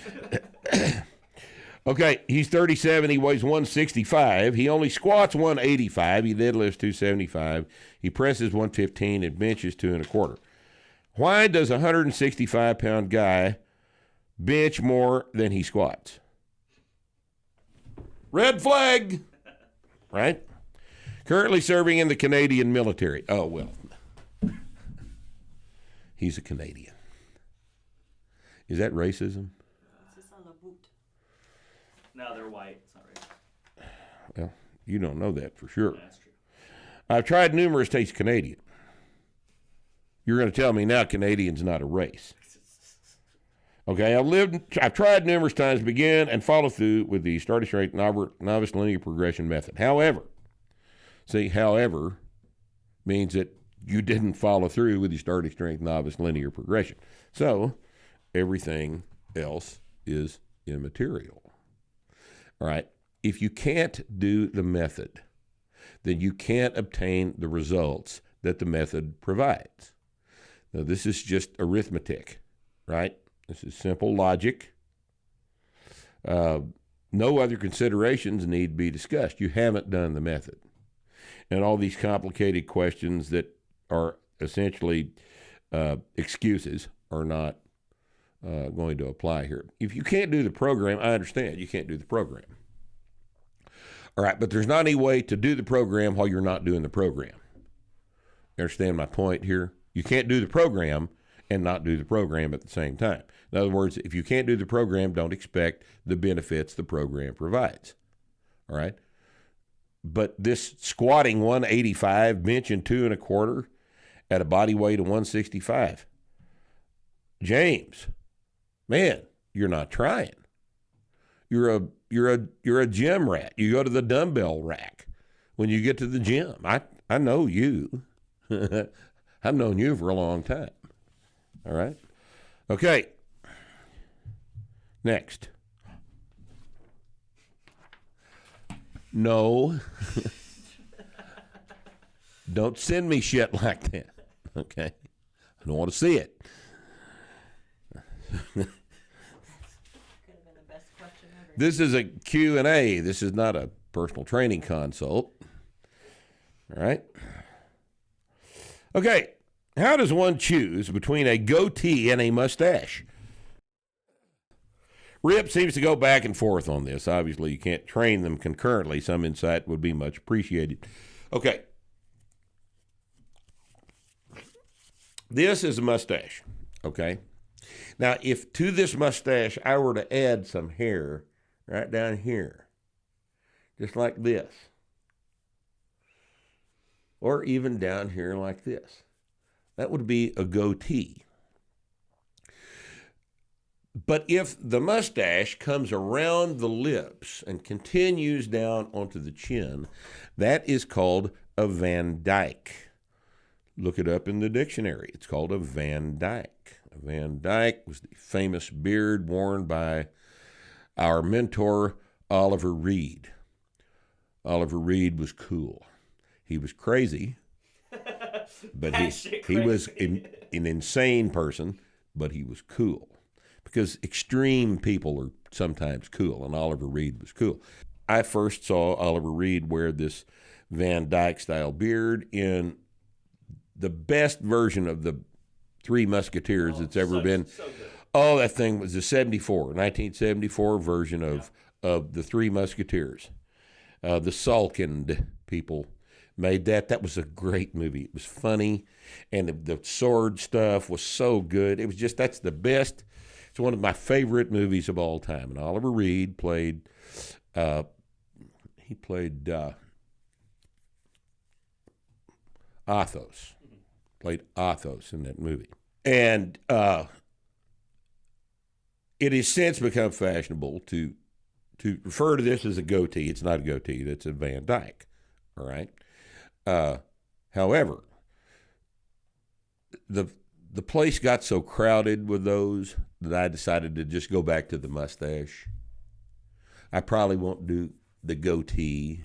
Okay, he's 37. He weighs 165. He only squats 185. He deadlifts 275. He presses 115 and benches 2 1/4. Why does a 165-pound guy bench more than he squats? Red flag, right? Currently serving in the Canadian military. Oh, well, he's a Canadian. Is that racism? No, they're white. It's not racist. Well, you don't know that for sure. Yeah, that's true. I've tried numerous tastes Canadian. You're going to tell me now Canadian's not a race. Okay, I've tried numerous times to begin and follow through with the starting strength novice linear progression method. However means that you didn't follow through with the starting strength novice linear progression. So everything else is immaterial. All right, if you can't do the method, then you can't obtain the results that the method provides. Now, this is just arithmetic, right? This is simple logic. No other considerations need be discussed. You haven't done the method. And all these complicated questions that are essentially excuses are not going to apply here. If you can't do the program, I understand you can't do the program. All right, but there's not any way to do the program while you're not doing the program. You understand my point here? You can't do the program and not do the program at the same time. In other words, if you can't do the program, don't expect the benefits the program provides. All right? But this squatting 185, benching 2 1/4 at a body weight of 165, James, man, you're not trying. You're a gym rat. You go to the dumbbell rack when you get to the gym. I know you. I've known you for a long time. All right? Okay. Next. No. Don't send me shit like that. Okay? I don't want to see it. This is a Q&A. This is not a personal training consult. All right? Okay. How does one choose between a goatee and a mustache? Rip seems to go back and forth on this. Obviously, you can't train them concurrently. Some insight would be much appreciated. Okay. This is a mustache, okay? Now, if to this mustache I were to add some hair right down here, just like this, or even down here like this, that would be a goatee. But if the mustache comes around the lips and continues down onto the chin, that is called a Van Dyke. Look it up in the dictionary. It's called a Van Dyke. A Van Dyke was the famous beard worn by our mentor, Oliver Reed. Oliver Reed was cool. He was crazy, but he was an insane person, but he was cool. Because extreme people are sometimes cool, and Oliver Reed was cool. I first saw Oliver Reed wear this Van Dyke-style beard in the best version of the Three Musketeers that's ever been. So good. Oh, that thing was the 1974 version of the Three Musketeers. The Salkind people made that. That was a great movie. It was funny, and the sword stuff was so good. It was just, that's the best. It's one of my favorite movies of all time. And Oliver Reed played, Athos in that movie. And it has since become fashionable to refer to this as a goatee. It's not a goatee. That's a Van Dyke. All right. However, the place got so crowded with those that I decided to just go back to the mustache. I probably won't do the goatee.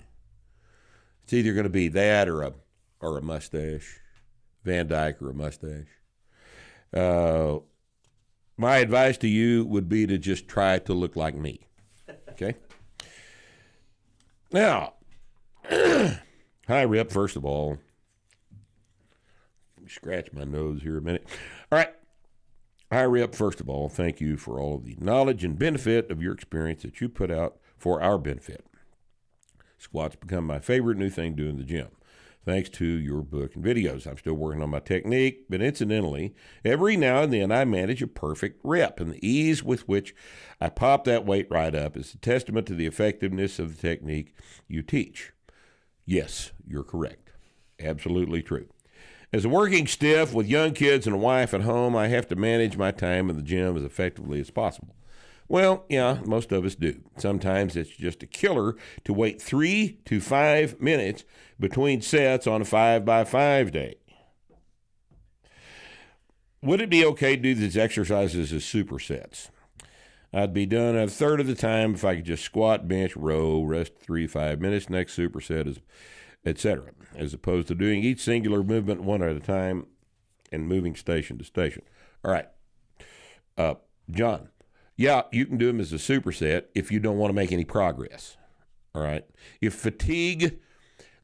It's either going to be that or a mustache, Van Dyke or a mustache. My advice to you would be to just try to look like me. Okay? Now, hi, Rip, first of all. Let me scratch my nose here a minute. All right. Hi, Rip, first of all, thank you for all of the knowledge and benefit of your experience that you put out for our benefit. Squats become my favorite new thing to do in the gym. Thanks to your book and videos. I'm still working on my technique, but incidentally, every now and then I manage a perfect rep, and the ease with which I pop that weight right up is a testament to the effectiveness of the technique you teach. Yes, you're correct. Absolutely true. As a working stiff with young kids and a wife at home, I have to manage my time in the gym as effectively as possible. Well, yeah, most of us do. Sometimes it's just a killer to wait 3 to 5 minutes between sets on a 5x5 day. Would it be okay to do these exercises as supersets? I'd be done a third of the time if I could just squat, bench, row, rest 3 to 5 minutes, next superset, is, etc., as opposed to doing each singular movement one at a time and moving station to station. All right. John. Yeah, you can do them as a superset if you don't want to make any progress, all right? If fatigue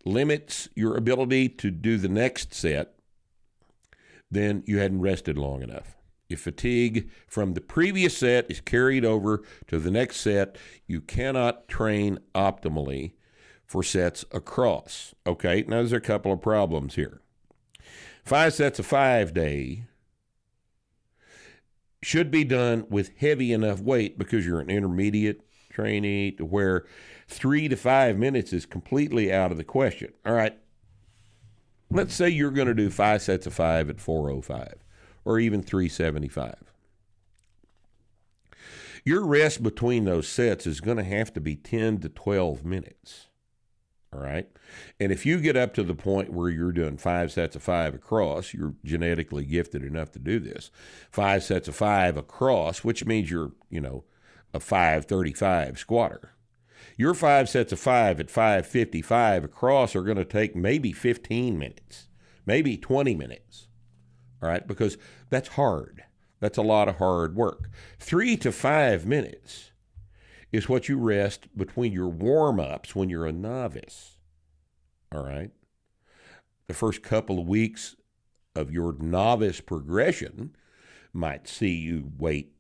limits your ability to do the next set, then you hadn't rested long enough. If fatigue from the previous set is carried over to the next set, you cannot train optimally for sets across, okay? Now, there's a couple of problems here. 5 sets of 5 day should be done with heavy enough weight because you're an intermediate trainee to where 3 to 5 minutes is completely out of the question. All right, let's say you're going to do 5 sets of 5 at 405 or even 375. Your rest between those sets is going to have to be 10 to 12 minutes. All right. And if you get up to the point where you're doing 5 sets of 5 across, you're genetically gifted enough to do this. 5 sets of 5 across, which means you're, a 535 squatter. Your 5 sets of 5 at 555 across are going to take maybe 15 minutes, maybe 20 minutes. All right. Because that's hard. That's a lot of hard work. 3 to 5 minutes is what you rest between your warm-ups when you're a novice, all right? The first couple of weeks of your novice progression might see you wait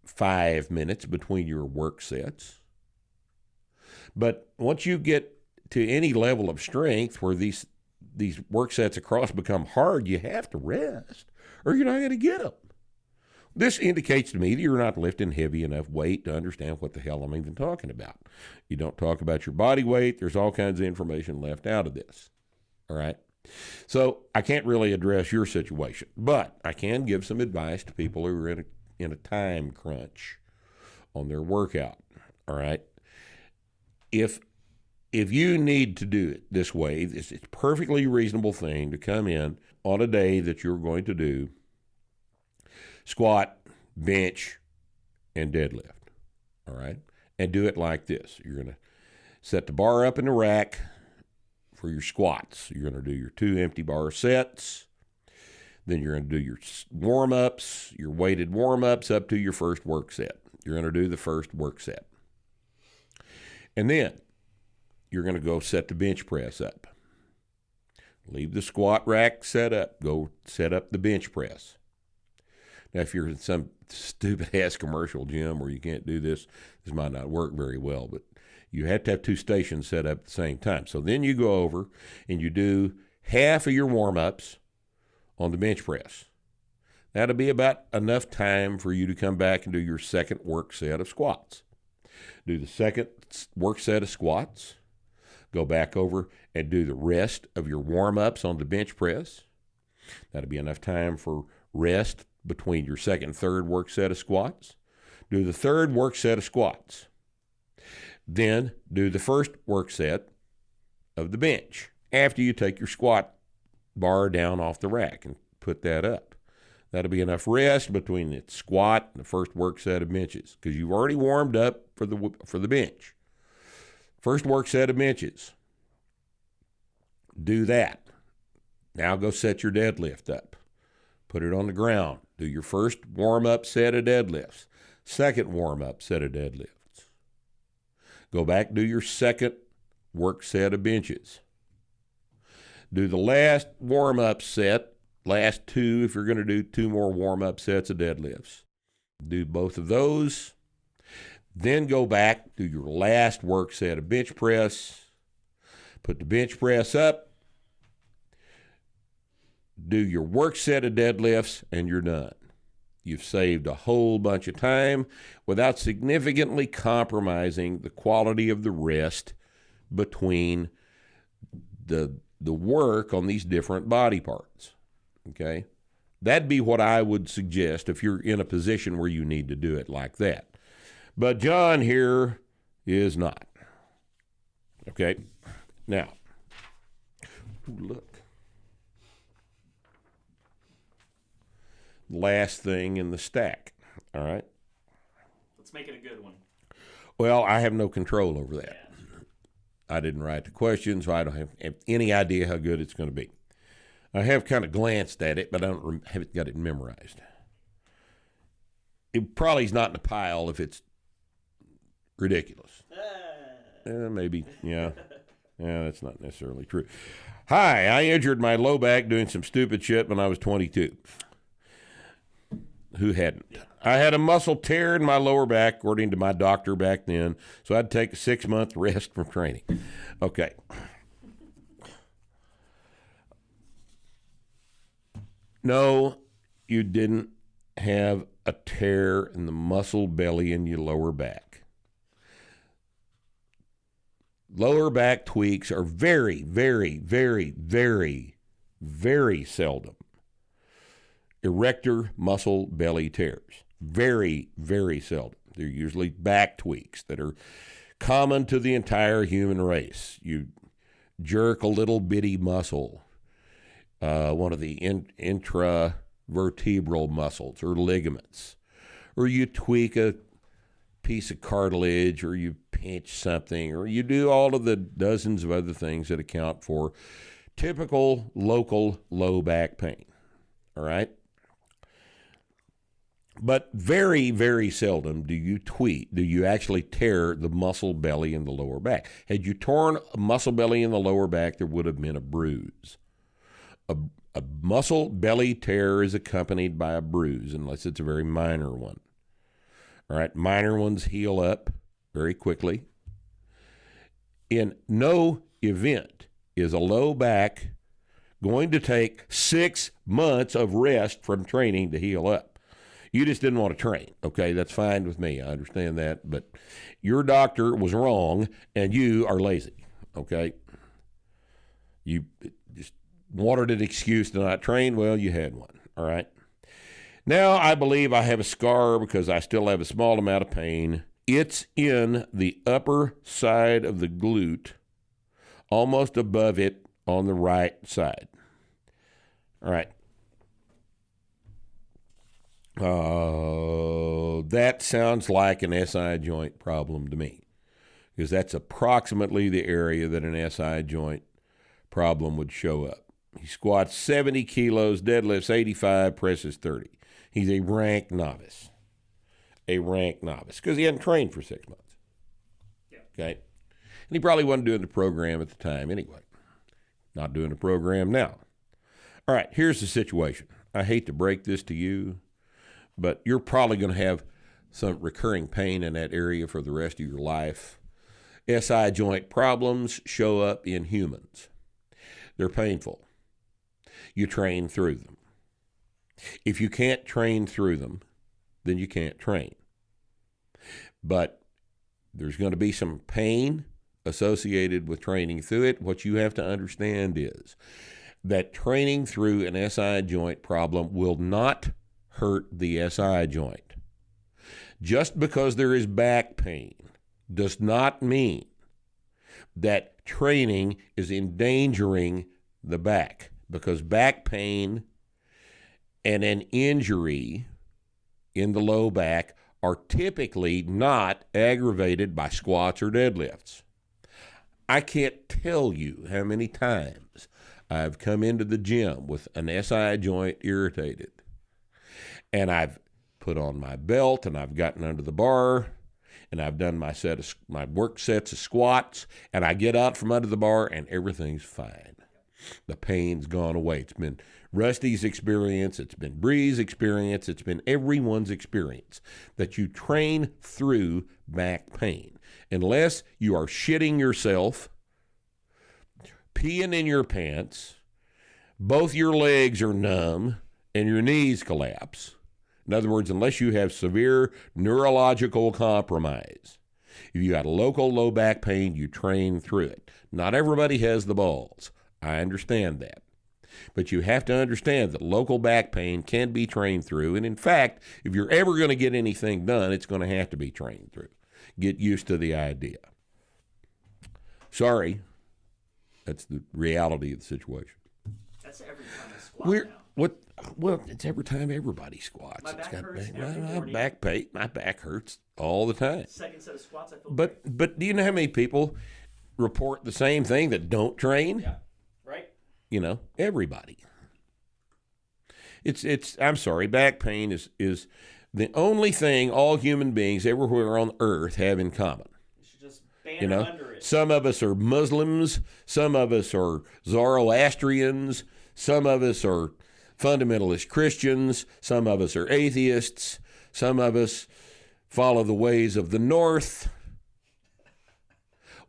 5 minutes between your work sets. But once you get to any level of strength where these work sets across become hard, you have to rest or you're not going to get them. This indicates to me that you're not lifting heavy enough weight to understand what the hell I'm even talking about. You don't talk about your body weight. There's all kinds of information left out of this. All right? So I can't really address your situation, but I can give some advice to people who are in a time crunch on their workout. All right? If you need to do it this way, it's a perfectly reasonable thing to come in on a day that you're going to do squat, bench, and deadlift. All right? And do it like this. You're going to set the bar up in the rack for your squats. You're going to do your 2 empty bar sets. Then you're going to do your warm-ups, your weighted warm-ups up to your first work set. You're going to do the first work set. And then you're going to go set the bench press up. Leave the squat rack set up. Go set up the bench press. Now, if you're in some stupid-ass commercial gym where you can't do this, this might not work very well, but you have to have 2 stations set up at the same time. So then you go over and you do half of your warm-ups on the bench press. That'll be about enough time for you to come back and do your second work set of squats. Do the second work set of squats. Go back over and do the rest of your warm-ups on the bench press. That'll be enough time for rest between your second and third work set of squats. Do the third work set of squats. Then do the first work set of the bench after you take your squat bar down off the rack and put that up. That'll be enough rest between the squat and the first work set of benches because you've already warmed up for the bench. First work set of benches. Do that. Now go set your deadlift up. Put it on the ground. Do your first warm-up set of deadlifts. Second warm-up set of deadlifts. Go back, do your second work set of benches. Do the last warm-up set, last 2 if you're going to do 2 more warm-up sets of deadlifts. Do both of those. Then go back, do your last work set of bench press. Put the bench press up. Do your work set of deadlifts, and you're done. You've saved a whole bunch of time without significantly compromising the quality of the rest between the work on these different body parts. Okay? That'd be what I would suggest if you're in a position where you need to do it like that. But John here is not. Okay? Now, look. Last thing in the stack. All right? Let's make it a good one. Well, I have no control over that. Yeah. I didn't write the question, so I don't have any idea how good it's going to be. I have kind of glanced at it, but I haven't got it memorized. It probably is not in the pile if it's ridiculous. Maybe, yeah. Yeah, that's not necessarily true. Hi, I injured my low back doing some stupid shit when I was 22. Who hadn't? I had a muscle tear in my lower back, according to my doctor back then, so I'd take a 6-month rest from training. Okay. No, you didn't have a tear in the muscle belly in your lower back. Lower back tweaks are very, very, very, very, very seldom erector muscle belly tears. Very, very seldom. They're usually back tweaks that are common to the entire human race. You jerk a little bitty muscle, one of the intravertebral muscles or ligaments, or you tweak a piece of cartilage, or you pinch something, or you do all of the dozens of other things that account for typical local low back pain. All right? But very, very seldom do you actually tear the muscle belly in the lower back. Had you torn a muscle belly in the lower back, there would have been a bruise. A muscle belly tear is accompanied by a bruise, unless it's a very minor one. All right, minor ones heal up very quickly. In no event is a low back going to take 6 months of rest from training to heal up. You just didn't want to train. Okay, that's fine with me. I understand that. But your doctor was wrong, and you are lazy. Okay? You just wanted an excuse to not train. Well, you had one. All right? Now I believe I have a scar because I still have a small amount of pain. It's in the upper side of the glute, almost above it on the right side. All right. That sounds like an SI joint problem to me, because that's approximately the area that an SI joint problem would show up. He squats 70 kilos, deadlifts 85, presses 30. He's a rank novice. Because he hadn't trained for 6 months. Yeah. Okay? And he probably wasn't doing the program at the time anyway. Not doing the program now. All right, here's the situation. I hate to break this to you, but you're probably going to have some recurring pain in that area for the rest of your life. SI joint problems show up in humans. They're painful. You train through them. If you can't train through them, then you can't train. But there's going to be some pain associated with training through it. What you have to understand is that training through an SI joint problem will not hurt the SI joint. Just because there is back pain does not mean that training is endangering the back, because back pain and an injury in the low back are typically not aggravated by squats or deadlifts. I can't tell you how many times I've come into the gym with an SI joint irritated, and I've put on my belt and I've gotten under the bar and I've done my work sets of squats, and I get out from under the bar and everything's fine. The pain's gone away. It's been Rusty's experience, it's been Bree's experience, it's been everyone's experience that you train through back pain. Unless you are shitting yourself, peeing in your pants, both your legs are numb, and your knees collapse. In other words, unless you have severe neurological compromise. If you got local low back pain, you train through it. Not everybody has the balls. I understand that. But you have to understand that local back pain can be trained through. And in fact, if you're ever going to get anything done, it's going to have to be trained through. Get used to the idea. Sorry. That's the reality of the situation. That's every time I squat now. Well, it's every time everybody squats. My back hurts every my morning. back pain. My back hurts all the time. Second set of squats, I feel great. But do you know how many people report the same thing that don't train? Yeah. Right? You know, everybody. I'm sorry, back pain is the only thing all human beings everywhere on earth have in common. You should just ban under it. Some of us are Muslims, some of us are Zoroastrians, some of us are fundamentalist Christians, some of us are atheists, some of us follow the ways of the North.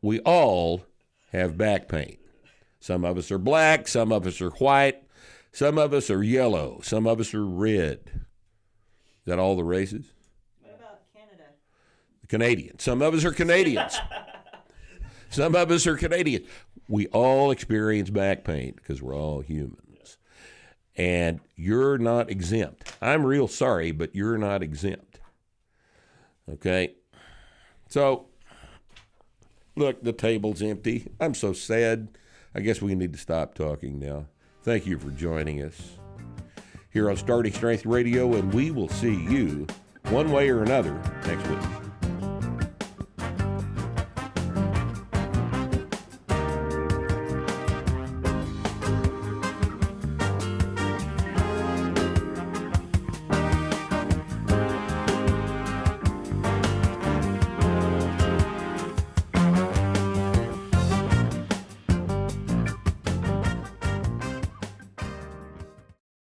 We all have back pain. Some of us are black, some of us are white, some of us are yellow, some of us are red. Is that all the races? What about Canada? Canadians. Some of us are Canadians. Some of us are Canadians. We all experience back pain because we're all humans. And you're not exempt. I'm real sorry, but you're not exempt. Okay? So, look, the table's empty. I'm so sad. I guess we need to stop talking now. Thank you for joining us here on Starting Strength Radio, and we will see you one way or another next week.